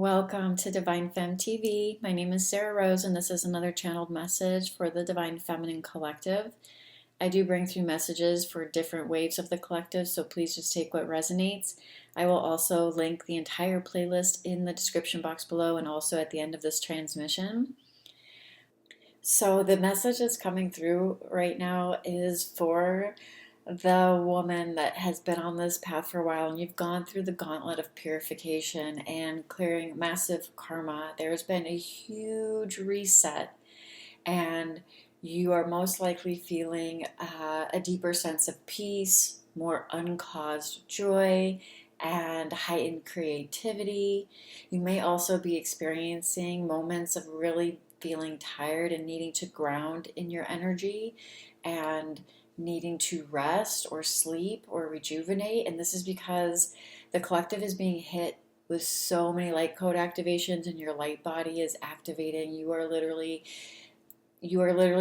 Welcome to Divine Femme TV. My name is Sarah Rose, and this is another channeled message for the Divine Feminine Collective. I do bring through messages for different waves of the collective, so please just take what resonates. I will also link the entire playlist in the description box below and also at the end of this transmission. So the message that's coming through right now is for the woman that has been on this path for a while, and you've gone through the gauntlet of purification and clearing massive karma. There's been a huge reset, and you are most likely feeling a deeper sense of peace, more uncaused joy, and heightened creativity. You may also be experiencing moments of really feeling tired and needing to ground in your energy and needing to rest or sleep or rejuvenate. And this is because the collective is being hit with so many light code activations, and your light body is activating. You are literally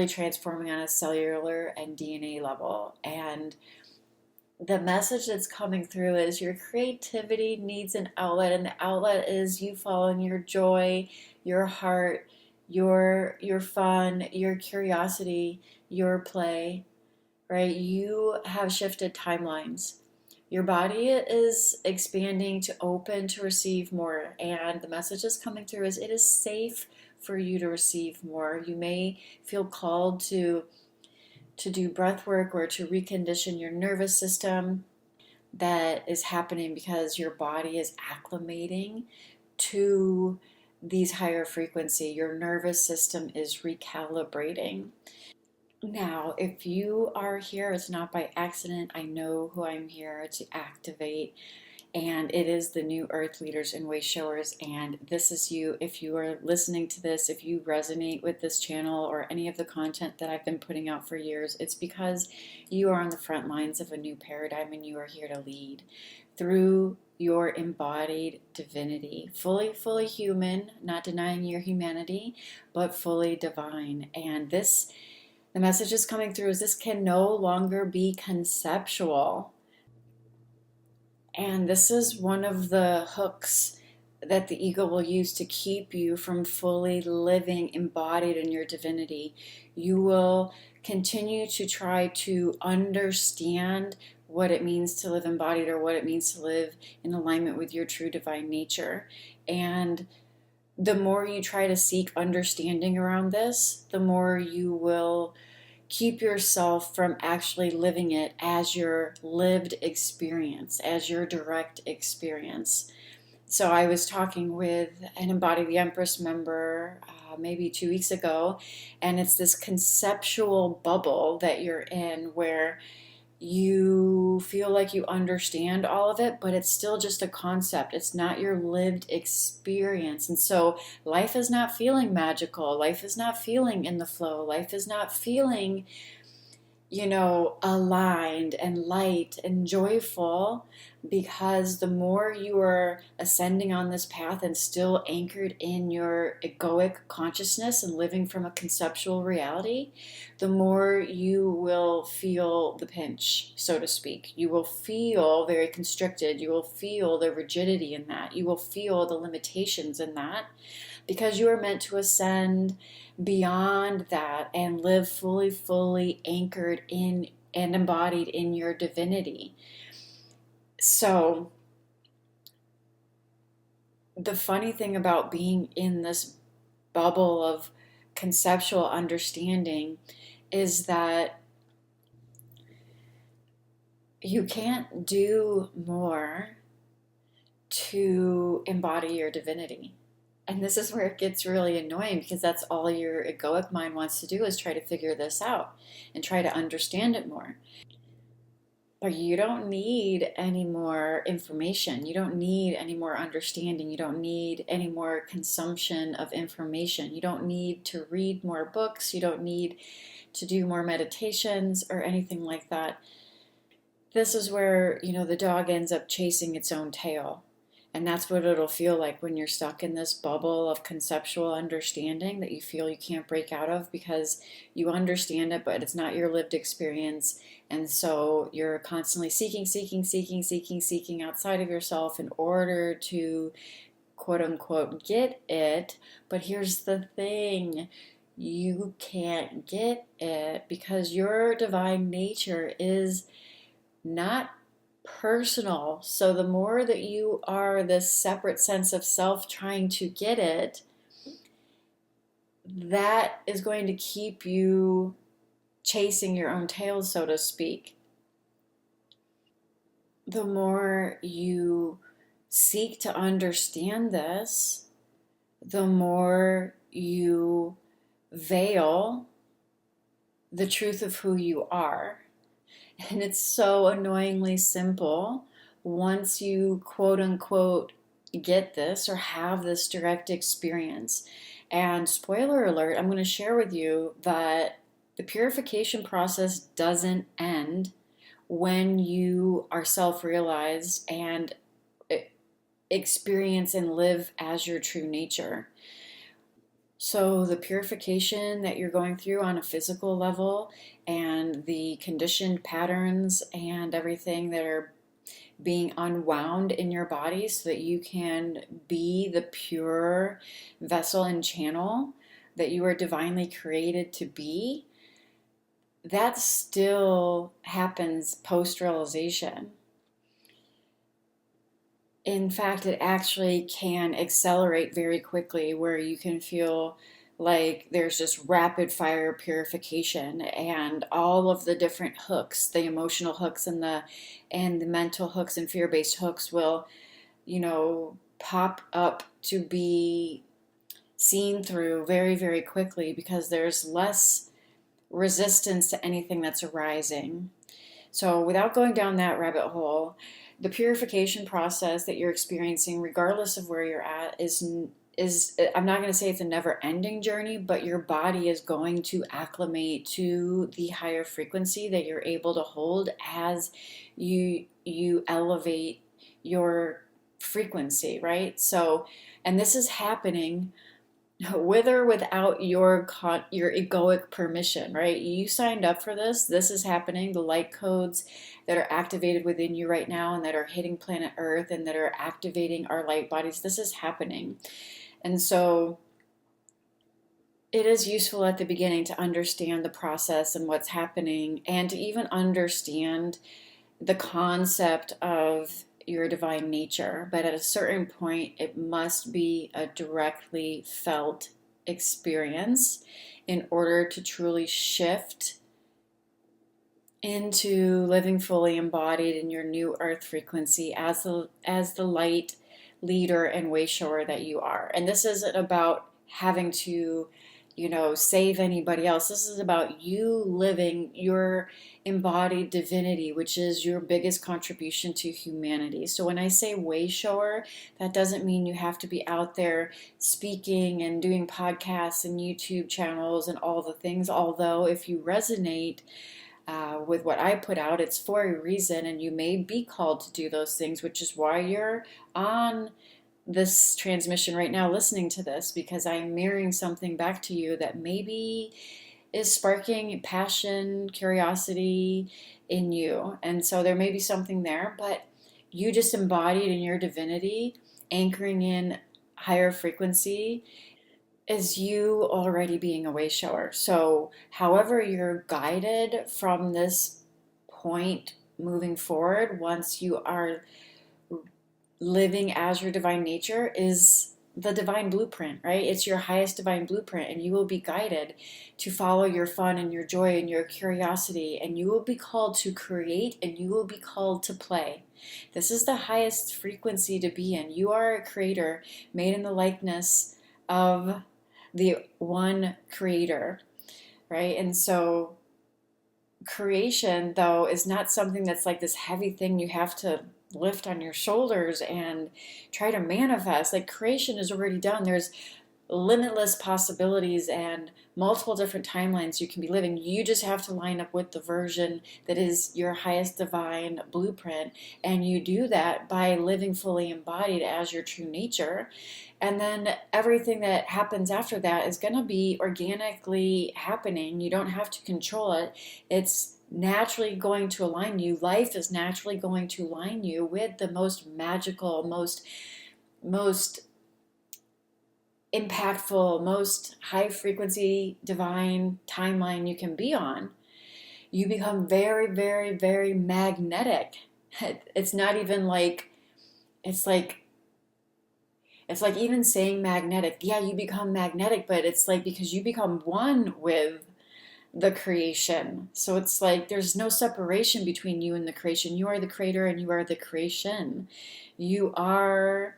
transforming on a cellular and DNA level. And the message that's coming through is your creativity needs an outlet, and the outlet is you following your joy, your heart, your fun, your curiosity, your play, right? You have shifted timelines. Your body is expanding to open to receive more, and the message that's coming through is it is safe for you to receive more. You may feel called to do breath work or to recondition your nervous system. That is happening because your body is acclimating to these higher frequency. Your nervous system is recalibrating. Now, if you are here, it's not by accident. I know who I'm here to activate, and it is the new earth leaders and way showers, and this is you. If you are listening to this, if you resonate with this channel or any of the content that I've been putting out for years, it's because you are on the front lines of a new paradigm, and you are here to lead through your embodied divinity, fully human, not denying your humanity, but fully divine. And the message is coming through is this can no longer be conceptual. And this is one of the hooks that the ego will use to keep you from fully living embodied in your divinity. You will continue to try to understand what it means to live embodied, or what it means to live in alignment with your true divine nature. And the more you try to seek understanding around this, the more you will keep yourself from actually living it as your lived experience, as your direct experience. So I was talking with an Embodied the Empress member maybe 2 weeks ago, and it's this conceptual bubble that you're in where you feel like you understand all of it, but it's still just a concept. It's not your lived experience. And so life is not feeling magical. Life is not feeling in the flow. Life is not feeling, aligned and light and joyful, because the more you are ascending on this path and still anchored in your egoic consciousness and living from a conceptual reality, the more you will feel the pinch, so to speak. You will feel very constricted. You will feel the rigidity in that. You will feel the limitations in that, because you are meant to ascend beyond that and live fully anchored in and embodied in your divinity. So the funny thing about being in this bubble of conceptual understanding is that you can't do more to embody your divinity. And this is where it gets really annoying, because that's all your egoic mind wants to do, is try to figure this out and try to understand it more. But you don't need any more information. You don't need any more understanding. You don't need any more consumption of information. You don't need to read more books. You don't need to do more meditations or anything like that. This is where, the dog ends up chasing its own tail. And that's what it'll feel like when you're stuck in this bubble of conceptual understanding that you feel you can't break out of, because you understand it, but it's not your lived experience. And so you're constantly seeking outside of yourself in order to quote unquote get it. But here's the thing, you can't get it because your divine nature is not personal. So the more that you are this separate sense of self trying to get it, that is going to keep you chasing your own tail, so to speak. The more you seek to understand this, the more you veil the truth of who you are. And it's so annoyingly simple once you quote unquote get this or have this direct experience. And spoiler alert, I'm going to share with you that the purification process doesn't end when you are self realized and experience and live as your true nature. So, the purification that you're going through on a physical level and the conditioned patterns and everything that are being unwound in your body so that you can be the pure vessel and channel that you are divinely created to be, that still happens post realization. In fact, it actually can accelerate very quickly where you can feel like there's just rapid fire purification and all of the different hooks, the emotional hooks and the mental hooks and fear-based hooks will, pop up to be seen through very, very quickly because there's less resistance to anything that's arising. So, without going down that rabbit hole, the purification process that you're experiencing, regardless of where you're at, is I'm not going to say it's a never-ending journey, but your body is going to acclimate to the higher frequency that you're able to hold as you elevate your frequency, right? So, and this is happening with or without your egoic permission, right? You signed up for this. This is happening. The light codes that are activated within you right now and that are hitting planet Earth and that are activating our light bodies, this is happening. And so it is useful at the beginning to understand the process and what's happening and to even understand the concept of your divine nature, but at a certain point, it must be a directly felt experience in order to truly shift into living fully embodied in your new earth frequency as the light leader and way shower that you are. And this isn't about having to save anybody else. This is about you living your embodied divinity, which is your biggest contribution to humanity. So when I say way shower, that doesn't mean you have to be out there speaking and doing podcasts and YouTube channels and all the things. Although if you resonate with what I put out, it's for a reason, and you may be called to do those things, which is why you're on this transmission right now listening to this, because I'm mirroring something back to you that maybe is sparking passion, curiosity in you. And so there may be something there, but you just embodied in your divinity, anchoring in higher frequency, is you already being a way shower. So however you're guided from this point moving forward, once you are living as your divine nature, is the divine blueprint, right? It's your highest divine blueprint, and you will be guided to follow your fun and your joy and your curiosity, and you will be called to create and you will be called to play. This is the highest frequency to be in. You are a creator made in the likeness of the one creator, right? And so creation, though, is not something that's like this heavy thing you have to lift on your shoulders and try to manifest. Like, creation is already done. There's limitless possibilities and multiple different timelines you can be living. You just have to line up with the version that is your highest divine blueprint, and you do that by living fully embodied as your true nature. And then everything that happens after that is going to be organically happening. You don't have to control it. It's naturally going to align you. Life is naturally going to align you with the most magical, most impactful, most high frequency divine timeline you can be on, you become very, very, very magnetic. It's not even like, it's like, it's like even saying magnetic. Yeah, you become magnetic, but it's like because you become one with the creation. So it's like there's no separation between you and the creation. You are the creator and you are the creation. You are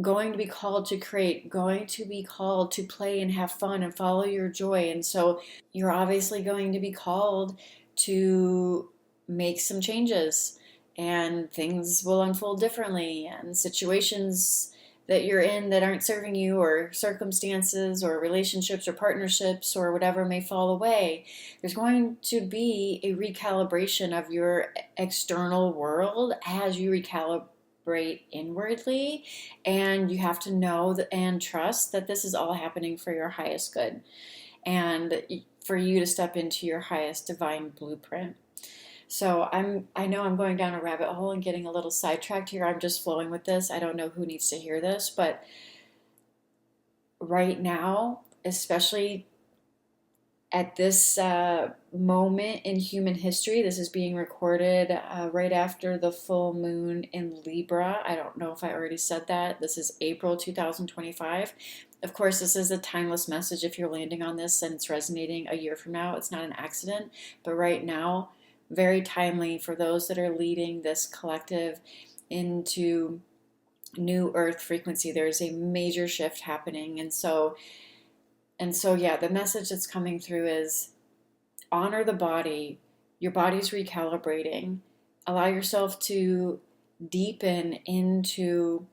going to be called to create, going to be called to play and have fun and follow your joy. And so you're obviously going to be called to make some changes, and things will unfold differently, and situations that you're in that aren't serving you, or circumstances or relationships or partnerships or whatever may fall away. There's going to be a recalibration of your external world as you recalibrate inwardly, and you have to know that, and trust that this is all happening for your highest good and for you to step into your highest divine blueprint. So I know I'm going down a rabbit hole and getting a little sidetracked here. I'm just flowing with this. I don't know who needs to hear this, but right now, especially at this moment in human history, this is being recorded right after the full moon in Libra. I don't know if I already said that. This is April 2025. Of course, this is a timeless message. If you're landing on this and it's resonating a year from now, it's not an accident. But right now, very timely for those that are leading this collective into new earth frequency. There's a major shift happening. And so yeah, the message that's coming through is honor the body. Your body's recalibrating. Allow yourself to deepen into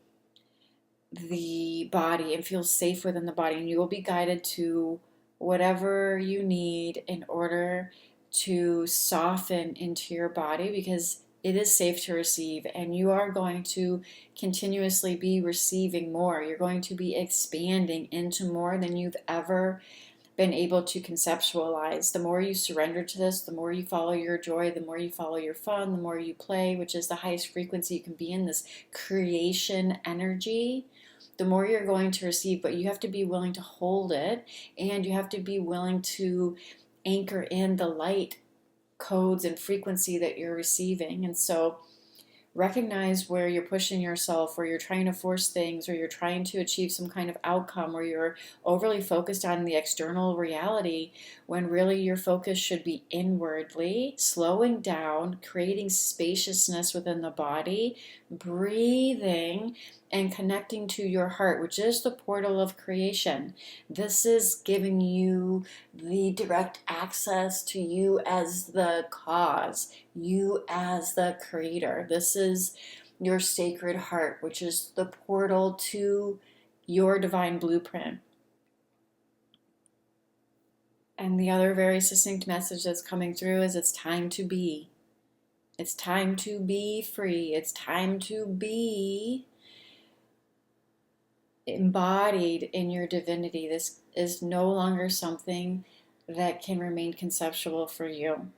the body and feel safe within the body, and you will be guided to whatever you need in order to soften into your body, because it is safe to receive, and you are going to continuously be receiving more. You're going to be expanding into more than you've ever been able to conceptualize. The more you surrender to this, the more you follow your joy, the more you follow your fun, the more you play, which is the highest frequency you can be in, this creation energy, the more you're going to receive. But you have to be willing to hold it, and you have to be willing to anchor in the light codes and frequency that you're receiving. And so recognize where you're pushing yourself, where you're trying to force things, or you're trying to achieve some kind of outcome, where you're overly focused on the external reality when really your focus should be inwardly, slowing down, creating spaciousness within the body, breathing, and connecting to your heart, which is the portal of creation. This is giving you the direct access to you as the cause, you as the creator. This is your sacred heart, which is the portal to your divine blueprint. And the other very succinct message that's coming through is it's time to be. It's time to be free. It's time to be embodied in your divinity. This is no longer something that can remain conceptual for you.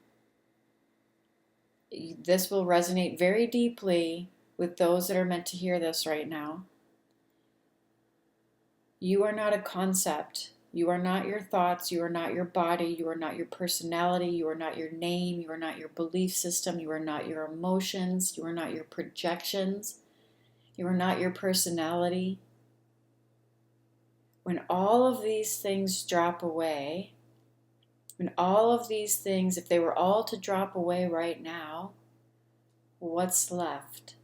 This will resonate very deeply with those that are meant to hear this right now. You are not a concept. You are not your thoughts. You are not your body. You are not your personality. You are not your name. You are not your belief system. You are not your emotions. You are not your projections. You are not your personality. When all of these things drop away, when all of these things, if they were all to drop away right now, what's left?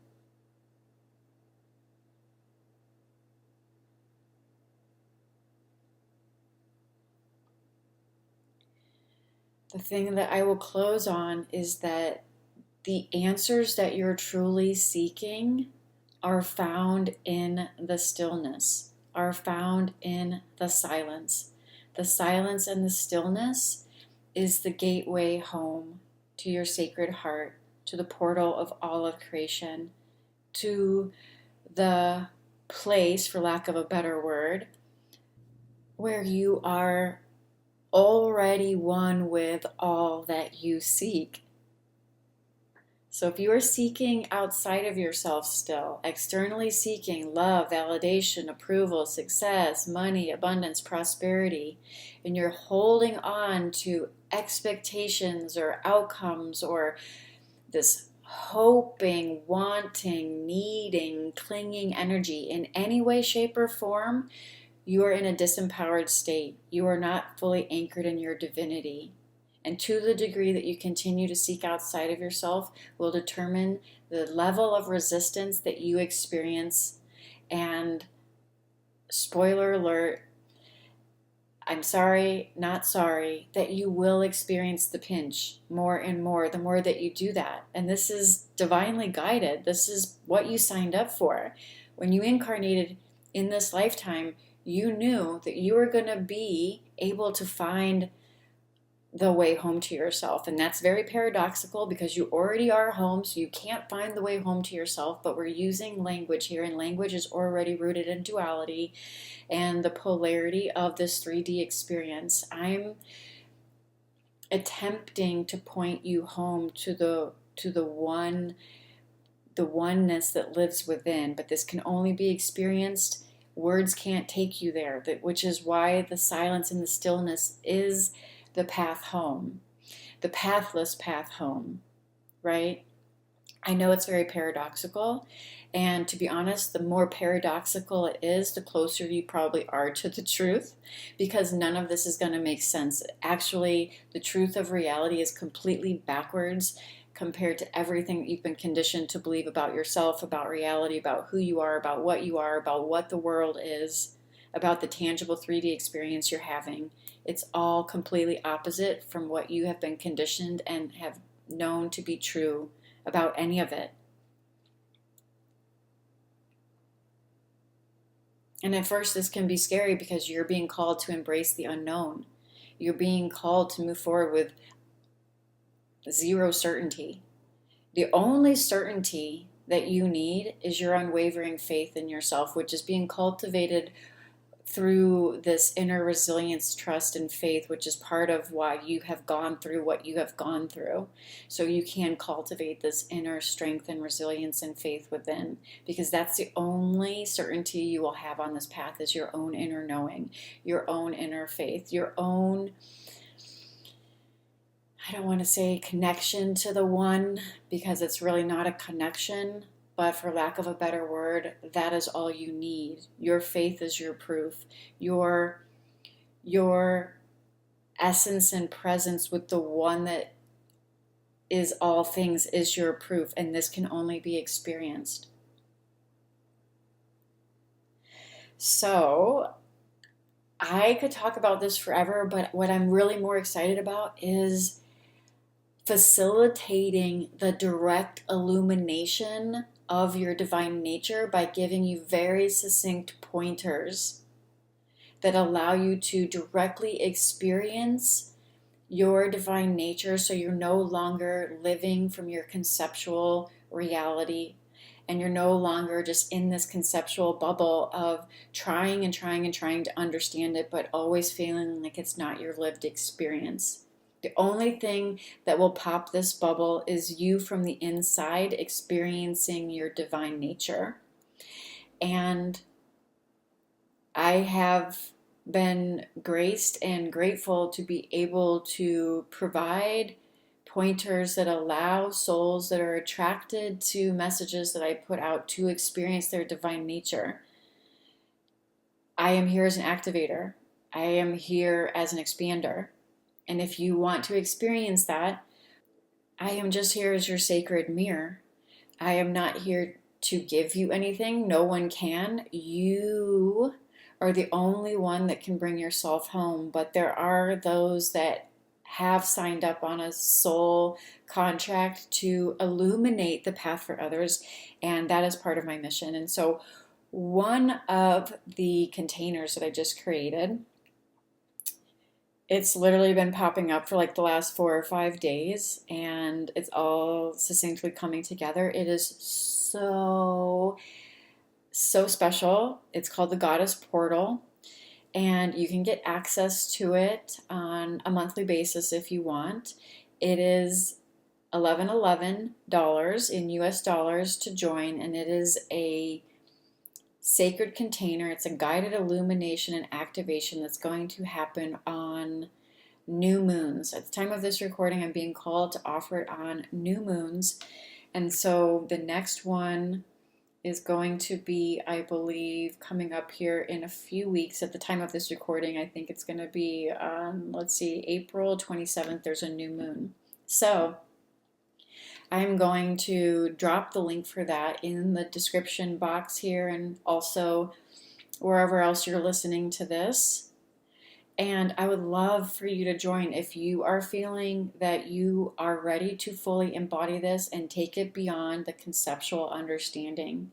The thing that I will close on is that the answers that you're truly seeking are found in the stillness, are found in the silence. The silence and the stillness is the gateway home to your sacred heart, to the portal of all of creation, to the place, for lack of a better word, where you are already one with all that you seek. So if you are seeking outside of yourself still, externally seeking love, validation, approval, success, money, abundance, prosperity, and you're holding on to expectations or outcomes or this hoping, wanting, needing, clinging energy in any way, shape, or form, you are in a disempowered state. You are not fully anchored in your divinity. And to the degree that you continue to seek outside of yourself will determine the level of resistance that you experience. And spoiler alert, I'm sorry, not sorry, that you will experience the pinch more and more the more that you do that. And this is divinely guided. This is what you signed up for. When you incarnated in this lifetime, you knew that you were going to be able to find the way home to yourself. And that's very paradoxical because you already are home, so you can't find the way home to yourself. But we're using language here, and language is already rooted in duality and the polarity of this 3D experience. I'm attempting to point you home to the oneness that lives within, but this can only be experienced. Words can't take you there, which is why the silence and the stillness is the path home, the pathless path home, right? I know it's very paradoxical, and to be honest, the more paradoxical it is, the closer you probably are to the truth, because none of this is going to make sense. Actually, the truth of reality is completely backwards compared to everything that you've been conditioned to believe about yourself, about reality, about who you are, about what the world is, about the tangible 3D experience you're having. It's all completely opposite from what you have been conditioned and have known to be true about any of it. And at first, this can be scary because you're being called to embrace the unknown. You're being called to move forward with zero certainty. The only certainty that you need is your unwavering faith in yourself, which is being cultivated through this inner resilience, trust, and faith, which is part of why you have gone through what you have gone through. So you can cultivate this inner strength and resilience and faith within, because that's the only certainty you will have on this path is your own inner knowing, your own inner faith, your own, I don't want to say connection to the one, because it's really not a connection, but for lack of a better word, that is all you need. Your faith is your proof. Your essence and presence with the one that is all things is your proof, and this can only be experienced. So I could talk about this forever, but what I'm really more excited about is facilitating the direct illumination of your divine nature by giving you very succinct pointers that allow you to directly experience your divine nature, so you're no longer living from your conceptual reality, and you're no longer just in this conceptual bubble of trying and trying and trying to understand it, but always feeling like it's not your lived experience. The only thing that will pop this bubble is you from the inside experiencing your divine nature. And I have been graced and grateful to be able to provide pointers that allow souls that are attracted to messages that I put out to experience their divine nature. I am here as an activator. I am here as an expander. And if you want to experience that, I am just here as your sacred mirror. I am not here to give you anything. No one can. You are the only one that can bring yourself home. But there are those that have signed up on a soul contract to illuminate the path for others. And that is part of my mission. And so one of the containers that I just created, it's literally been popping up for like the last 4 or 5 days, and it's all succinctly coming together. It is so special. It's called the Goddess Portal, and you can get access to it on a monthly basis if you want. It is $1111 in US dollars to join, and it is a sacred container. It's a guided illumination and activation that's going to happen on new moons. At the time of this recording, I'm being called to offer it on new moons. And so the next one is going to be, I believe, coming up here in a few weeks. At the time of this recording, I think it's going to be, let's see, April 27th, there's a new moon. So I'm going to drop the link for that in the description box here and also wherever else you're listening to this. And I would love for you to join if you are feeling that you are ready to fully embody this and take it beyond the conceptual understanding.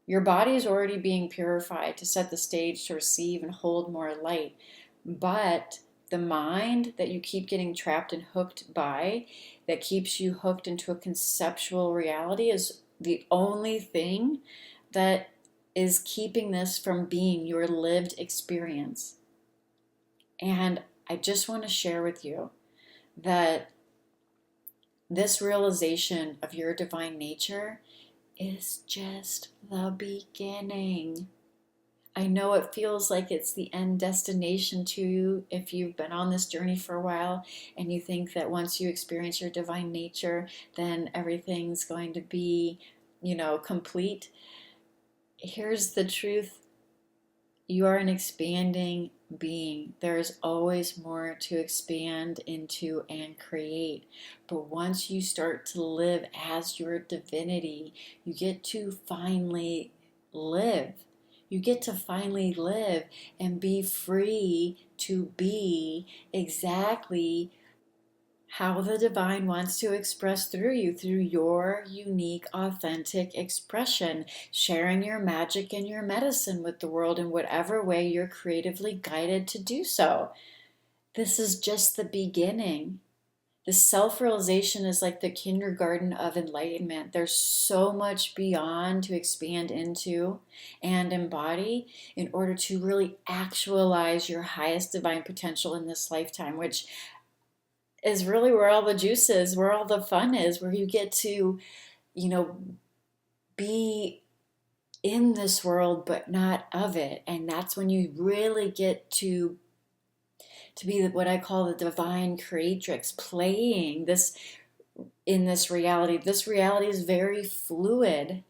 Your body is already being purified to set the stage to receive and hold more light. But the mind that you keep getting trapped and hooked by, that keeps you hooked into a conceptual reality, is the only thing that is keeping this from being your lived experience. And I just want to share with you that this realization of your divine nature is just the beginning. I know it feels like it's the end destination to you if you've been on this journey for a while and you think that once you experience your divine nature, then everything's going to be, complete. Here's the truth. You are an expanding being. There's always more to expand into and create. But once you start to live as your divinity, you get to finally live. You get to finally live and be free to be exactly how the divine wants to express through you, through your unique, authentic expression, sharing your magic and your medicine with the world in whatever way you're creatively guided to do so. This is just the beginning. The self-realization is like the kindergarten of enlightenment. There's so much beyond to expand into and embody in order to really actualize your highest divine potential in this lifetime, which is really where all the juice is, where all the fun is, where you get to, be in this world but not of it. And that's when you really get to be what I call the divine creatrix, playing this in this reality. This reality is very fluid.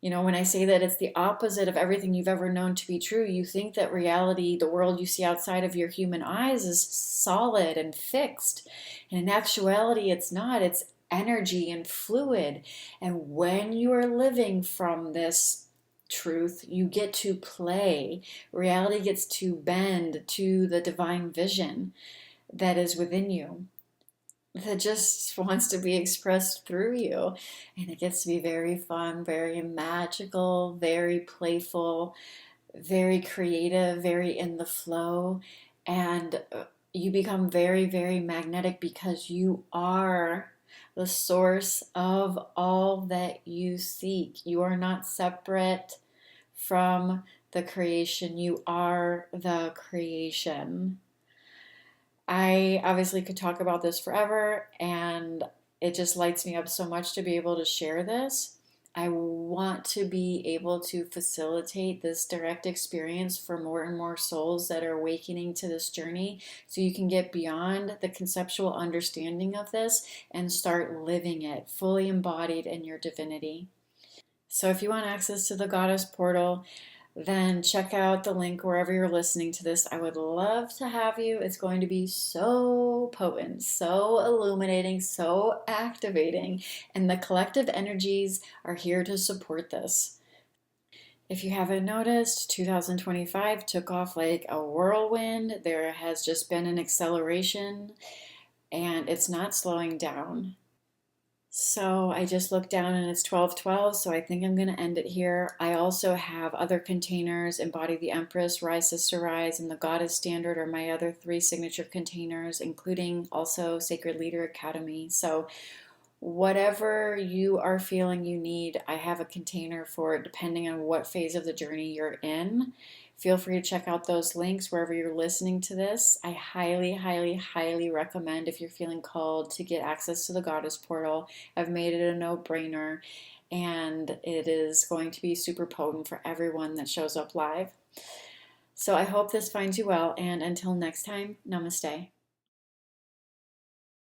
When I say that it's the opposite of everything you've ever known to be true, you think that reality, the world you see outside of your human eyes, is solid and fixed. And in actuality, it's not. It's energy and fluid. And when you are living from this truth, you get to play. Reality gets to bend to the divine vision that is within you, that just wants to be expressed through you. And it gets to be very fun, very magical, very playful, very creative, very in the flow. And you become very, very magnetic because you are the source of all that you seek. You are not separate from the creation. You are the creation. I obviously could talk about this forever, and it just lights me up so much to be able to share this. I want to be able to facilitate this direct experience for more and more souls that are awakening to this journey, so you can get beyond the conceptual understanding of this and start living it fully embodied in your divinity. So if you want access to the Goddess Portal, then check out the link wherever you're listening to this. I would love to have you. It's going to be so potent, so illuminating, so activating, and the collective energies are here to support this. If you haven't noticed, 2025 took off like a whirlwind. There has just been an acceleration, and it's not slowing down. So I just looked down and it's 12:12, so I think I'm going to end it here. I also have other containers. Embody the Empress, Rise Sister Rise, and the Goddess Standard are my other 3 signature containers, including also Sacred Leader Academy. So whatever you are feeling you need, I have a container for it depending on what phase of the journey you're in. Feel free to check out those links wherever you're listening to this. I highly, highly, highly recommend, if you're feeling called, to get access to the Goddess Portal. I've made it a no-brainer, and it is going to be super potent for everyone that shows up live. So I hope this finds you well, and until next time, namaste.